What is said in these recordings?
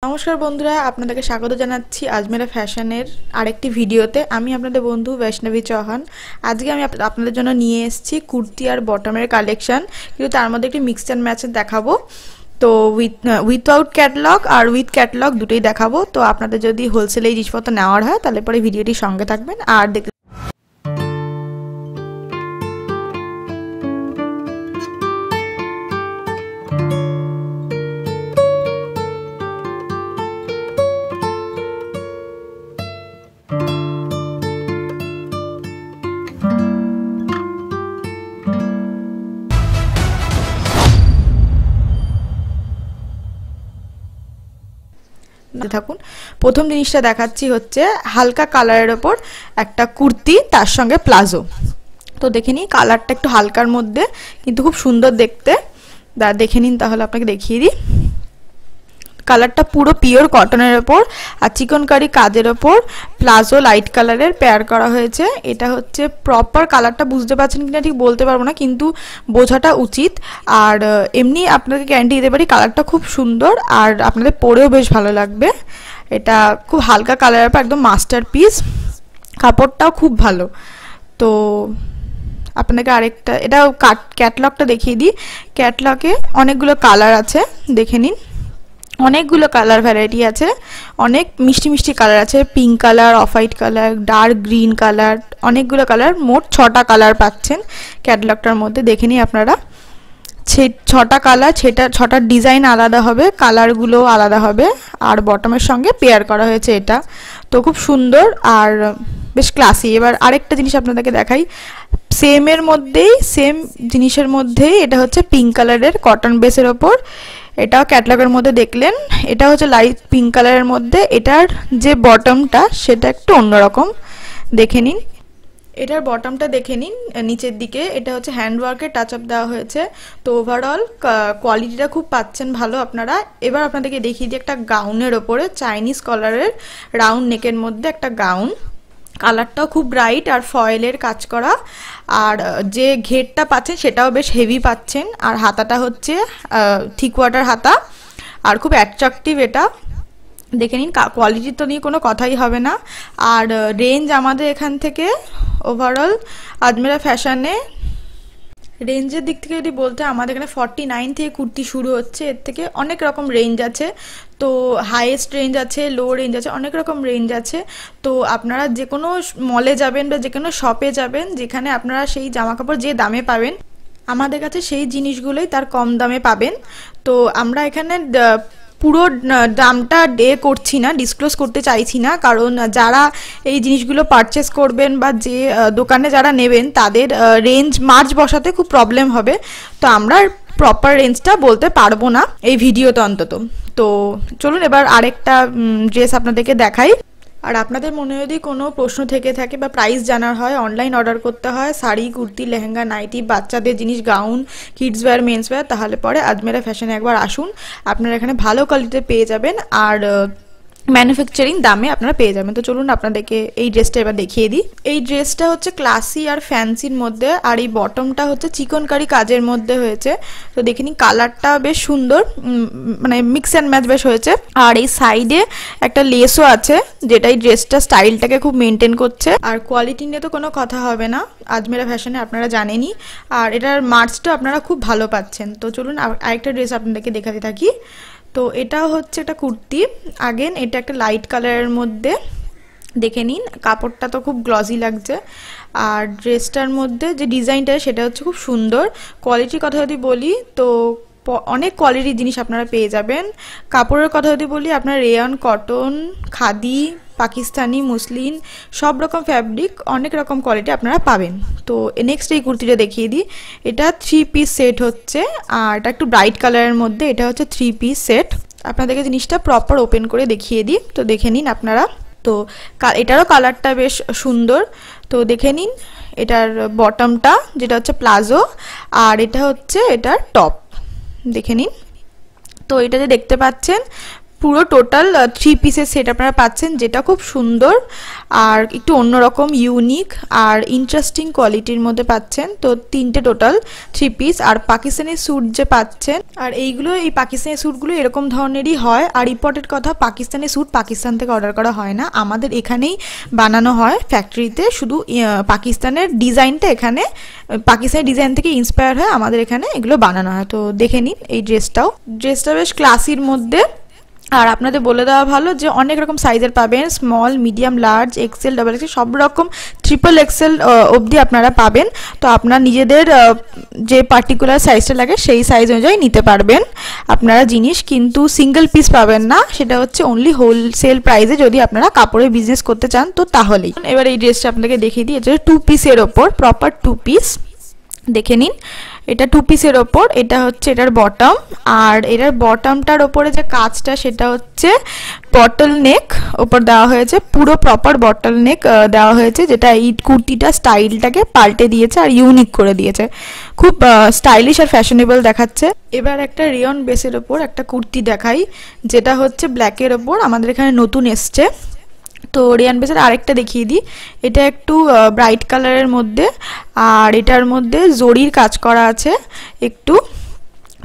নমস্কার বন্ধুরা, আপনাদেরকে স্বাগত জানাচ্ছি আজমেরা ফ্যাশনের আরেকটি ভিডিওতে। আমি আপনাদের বন্ধু বৈষ্ণবী চৌহান। আজকে আমি আপনাদের জন্য নিয়ে এসেছি কুর্তি আর বটমের কালেকশন, কিন্তু তার মধ্যে একটি মিক্স অ্যান্ড ম্যাচ দেখাবো। তো উইথআউট ক্যাটালগ আর উইথ ক্যাটালগ দুটোই দেখাবো। তো আপনাদের যদি হোলসেলে এই জিনিসপত্র নেওয়ার হয় তাহলে পরে ভিডিওটির সঙ্গে থাকবেন আর দেখতে থাকুন। প্রথম জিনিসটা দেখাচ্ছি হচ্ছে হালকা কালারের ওপর একটা কুর্তি, তার সঙ্গে প্লাজো। তো দেখে নিন, কালারটা একটু হালকার মধ্যে কিন্তু খুব সুন্দর দেখতে। দেখে নিন, তাহলে আপনাকে দেখিয়ে দিই। কালারটা পুরো পিওর কটনের ওপর আর চিকনকারি কাজের ওপর প্লাজো লাইট কালারের পেয়ার করা হয়েছে। এটা হচ্ছে প্রপার কালারটা, বুঝতে পারছেন কিনা ঠিক বলতে পারবো না, কিন্তু বোঝাটা উচিত। আর এমনি আপনাকে গ্যারান্টি দিতে পারি কালারটা খুব সুন্দর আর আপনাদের পরেও বেশ ভালো লাগবে। এটা খুব হালকা কালারের ওপর একদম মাস্টারপিস, কাপড়টাও খুব ভালো। তো আপনাকে আরেকটা এটা ক্যাটালগটা দেখিয়ে দিই। ক্যাটালগে অনেকগুলো কালার আছে, দেখে নিন। অনেকগুলো কালার ভ্যারাইটি আছে, অনেক মিষ্টি মিষ্টি কালার আছে। Pink colour, off white colour, dark green colour, অনেকগুলো কালার। মোট 6টা কালার পাচ্ছেন ক্যাটালগটার মধ্যে। দেখে নিন আপনারা, 6টা কালার, 6টার ডিজাইন আলাদা হবে, কালারগুলো আলাদা হবে। আর বটমের সঙ্গে পেয়ার করা হয়েছে এটা। তো খুব সুন্দর আর বেশ ক্লাসি। এবার আরেকটা জিনিস আপনাদেরকে দেখাই, সেমের মধ্যেই, সেম জিনিসের মধ্যেই এটা হচ্ছে পিঙ্ক কালারের কটন বেসের ওপর। এটাও ক্যাটালগের মধ্যে দেখলেন, এটা হচ্ছে লাইট পিঙ্ক কালারের মধ্যে। এটার যে বটমটা সেটা একটু অন্যরকম, দেখে নিন। এটার বটমটা দেখে নিন নিচের দিকে, এটা হচ্ছে হ্যান্ডওয়ার্কের টাচ আপ দেওয়া হয়েছে। তো ওভারঅল কোয়ালিটিটা খুব পাচ্ছেন ভালো আপনারা। এবার আপনাদেরকে দেখিয়ে দিই একটা গাউনের ওপরে চাইনিজ কলারের রাউন্ড নেকের মধ্যে একটা গাউন। কালারটাও খুব ব্রাইট আর ফয়েলের কাজ করা। আর যে ঘেরটা পাচ্ছেন সেটাও বেশ হেভি পাচ্ছেন। আর হাতাটা হচ্ছে থিক ওয়াটার হাতা আর খুব অ্যাট্রাকটিভ এটা। দেখে নিন, কোয়ালিটি তো নিয়ে কোনো কথাই হবে না। আর রেঞ্জ আমাদের এখান থেকে ওভারঅল আজমেরা ফ্যাশনে রেঞ্জের দিক থেকে যদি বলতে, আমাদের এখানে 49 থেকে কুর্তি শুরু হচ্ছে। এর থেকে অনেক রকম রেঞ্জ আছে। তো হাইয়েস্ট রেঞ্জ আছে, লো রেঞ্জ আছে, অনেক রকম রেঞ্জ আছে। তো আপনারা যে কোনো মলে যাবেন বা যে কোনো শপে যাবেন, যেখানে আপনারা সেই জামাকাপড় যে দামে পাবেন, আমাদের কাছে সেই জিনিসগুলোই তার কম দামে পাবেন। তো আমরা এখানে পুরো দামটা করছি না, ডিসক্লোজ করতে চাইছি না, কারণ যারা এই জিনিসগুলো পারচেস করবেন বা যে দোকানে যারা নেবেন তাদের রেঞ্জ মার্জ বসাতে খুব প্রবলেম হবে। তো আমরা প্রপার রেঞ্জটা বলতে পারবো না এই ভিডিওতে অন্তত। তো চলুন এবার আরেকটা ড্রেস আপনাদেরকে দেখাই। আর আপনাদের মনে যদি কোনো প্রশ্ন থেকে থাকে বা প্রাইস জানার হয়, অনলাইন অর্ডার করতে হয় শাড়ি, কুর্তি, লেহেঙ্গা, নাইটি, বাচ্চাদের জিনিস, gown, kids wear, mens wear, তাহলে পরে আজমেরা ফ্যাশনে একবার আসুন। আপনারা এখানে ভালো কোয়ালিটিতে পেয়ে যাবেন আর ম্যানুফ্যাকচারিং দামে আপনারা পেয়ে যাবেন। তো চলুন আপনাদেরকে এই ড্রেসটা এবার দেখিয়ে দিই। এই ড্রেসটা হচ্ছে ক্লাসি আর ফ্যান্সির মধ্যে, আর এই বটমটা হচ্ছে চিকনকারি কাজের মধ্যে হয়েছে। তো দেখে নিন, কালারটা বেশ সুন্দর, মানে মিক্স অ্যান্ড ম্যাচ বেশ হয়েছে। আর এই সাইডে একটা লেসও আছে, যেটা এই ড্রেসটা স্টাইলটাকে খুব মেনটেন করছে। আর কোয়ালিটি নিয়ে তো কোনো কথা হবে না, আজমেরা ফ্যাশনে আপনারা জানেনই। আর এটার মার্চটা আপনারা খুব ভালো পাচ্ছেন। তো চলুন আরেকটা ড্রেস আপনাদেরকে দেখাতে থাকি। তো এটা হচ্ছে একটা কুর্তি, আগেন এটা একটা লাইট কালারের মধ্যে। দেখে নিন, কাপড়টা তো খুব গ্লসি লাগছে। আর ড্রেসটার মধ্যে যে ডিজাইনটা সেটা হচ্ছে খুব সুন্দর। কোয়ালিটির কথা যদি বলি তো অনেক কোয়ালিটির জিনিস আপনারা পেয়ে যাবেন। কাপড়ের কথা যদি বলি, আপনার rayon, cotton, khadi, Pakistani, muslin, সব রকম ফ্যাব্রিক, অনেক রকম কোয়ালিটি আপনারা পাবেন। তো নেক্সট এই কুর্তিটা দেখিয়ে দিই। এটা 3 পিস সেট হচ্ছে, আর এটা একটু ব্রাইট কালারের মধ্যে। এটা হচ্ছে 3 পিস সেট। আপনাদেরকে জিনিসটা প্রপার ওপেন করে দেখিয়ে দিই, তো দেখে নিন আপনারা। তো এটারও কালারটা বেশ সুন্দর। তো দেখে নিন, এটার বটমটা যেটা হচ্ছে প্লাজো, আর এটা হচ্ছে এটার টপ, দেখে নিন। তো এটা যে দেখতে পাচ্ছেন পুরো টোটাল 3 পিসের সেট আপনারা পাচ্ছেন, যেটা খুব সুন্দর আর একটু অন্যরকম ইউনিক আর ইন্টারেস্টিং কোয়ালিটির মধ্যে পাচ্ছেন। তো 3টে টোটাল 3 পিস। আর পাকিস্তানি স্যুট যে পাচ্ছেন, আর এইগুলো এই পাকিস্তানি স্যুটগুলো এরকম ধরনেরই হয়। আর ইম্পর্টেন্ট কথা, পাকিস্তানি স্যুট পাকিস্তান থেকে অর্ডার করা হয় না, আমাদের এখানেই বানানো হয় ফ্যাক্টরিতে। শুধু পাকিস্তানের ডিজাইনটা এখানে, পাকিস্তানি ডিজাইন থেকে ইন্সপায়ার হয় আমাদের এখানে এগুলো বানানো হয়। তো দেখে নিন এই ড্রেসটা বেশ ক্লাসির মধ্যে। আর আপনাদের বলে দেওয়া ভালো যে অনেক রকম সাইজের পাবেন, small, medium, large, XL, double XL, সব রকম ট্রিপল এক্সেল অবধি আপনারা পাবেন। তো আপনার নিজেদের যে পার্টিকুলার সাইজটা লাগে সেই সাইজ অনুযায়ী নিতে পারবেন আপনারা জিনিস, কিন্তু সিঙ্গেল পিস পাবেন না, সেটা হচ্ছে অনলি হোলসেল প্রাইসে যদি আপনারা কাপড়ের বিজনেস করতে চান তো তাহলেই। এবার এই ড্রেসটা আপনাকে দেখিয়ে দিই, এটা 2 পিসের ওপর, প্রপার 2 পিস। দেখে নিন, এটা 2 পিসের ওপর, এটা হচ্ছে এটার বটম। আর এটার বটমটার ওপরে যে কাজটা সেটা হচ্ছে বটল নেক ওপর দেওয়া হয়েছে, পুরো প্রপার বটল নেক দেওয়া হয়েছে, যেটা এই কুর্তিটা স্টাইলটাকে পাল্টে দিয়েছে আর ইউনিক করে দিয়েছে, খুব স্টাইলিশ আর ফ্যাশনেবল দেখাচ্ছে। এবার একটা রিয়ন বেসের ওপর একটা কুর্তি দেখাই, যেটা হচ্ছে ব্ল্যাকের ওপর, আমাদের এখানে নতুন এসছে। তো রিয়ান বেসের আরেকটা দেখিয়ে দিই, এটা একটু ব্রাইট কালারের মধ্যে, আর এটার মধ্যে জরির কাজ করা আছে একটু,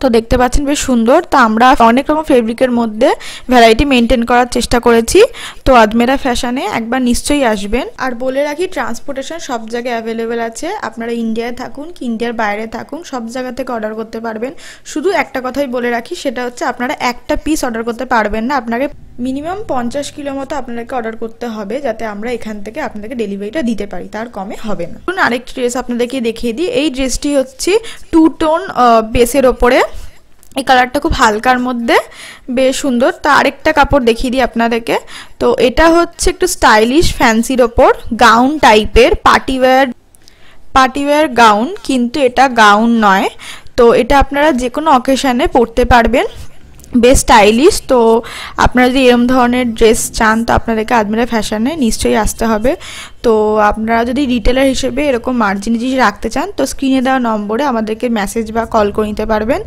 তো দেখতে পাচ্ছেন বেশ সুন্দর। তো আমরা অনেক রকম ফেব্রিকের মধ্যে ভ্যারাইটি মেনটেন করার চেষ্টা করেছি। তো আজমেরা ফ্যাশনে একবার নিশ্চয়ই আসবেন। আর বলে রাখি, ট্রান্সপোর্টেশন সব জায়গায় অ্যাভেলেবেল আছে, আপনারা ইন্ডিয়ায় থাকুন কি ইন্ডিয়ার বাইরে থাকুন সব জায়গা থেকে অর্ডার করতে পারবেন। শুধু একটা কথাই বলে রাখি, সেটা হচ্ছে আপনারা একটা পিস অর্ডার করতে পারবেন না, আপনাকে মিনিমাম 50 কিলো মতো আপনাদেরকে অর্ডার করতে হবে, যাতে আমরা এখান থেকে আপনাদেরকে ডেলিভারিটা দিতে পারি, তার কমে হবে না। আরেকটি ড্রেস আপনাদেরকে দেখিয়ে দিই, এই ড্রেসটি হচ্ছে 2 টোন বেসের ওপরে, এই কালারটা খুব হালকার মধ্যে, বেশ সুন্দর। তো আরেকটা কাপড় দেখিয়ে দিই আপনাদেরকে, তো এটা হচ্ছে একটু স্টাইলিশ ফ্যান্সির ওপর, গাউন টাইপের, পার্টিওয়্যার গাউন, কিন্তু এটা গাউন নয়। তো এটা আপনারা যে কোনো অকেশনে পরতে পারবেন, বেশ স্টাইলিশ। তো আপনারা যদি এরকম ধরনের ড্রেস চান তো আপনাদেরকে আজমেরা ফ্যাশনে নিশ্চয়ই আসতে হবে। তো আপনারা যদি রিটেলার হিসেবে এরকম মার্জিন জিনিস রাখতে চান তো স্ক্রিনে দেওয়া নম্বরে আমাদেরকে মেসেজ বা কল করে নিতে পারবেন।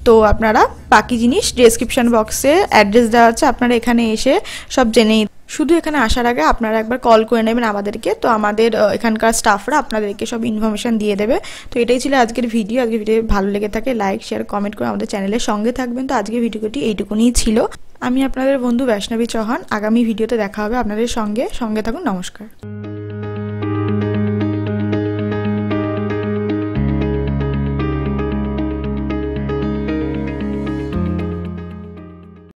তো আপনারা বাকি জিনিস ডেসক্রিপশন বক্সে অ্যাড্রেস দেওয়া আছে, আপনারা এখানে এসে সব জেনে, শুধু এখানে আসার আগে আপনারা একবার কল করে নেবেন আমাদেরকে, তো আমাদের এখানকার স্টাফরা আপনাদেরকে সব ইনফরমেশন দিয়ে দেবে। তো এটাই ছিল আজকের ভিডিও। আজকের ভিডিও ভালো লেগে থাকে লাইক, শেয়ার, কমেন্ট করে আমাদের চ্যানেলের সঙ্গে থাকবেন। তো আজকের ভিডিওটি এইটুকুনি ছিল। আমি আপনাদের বন্ধু বৈষ্ণবী চৌহান। আগামী ভিডিওতে দেখা হবে আপনাদের সঙ্গে থাকুন। নমস্কার।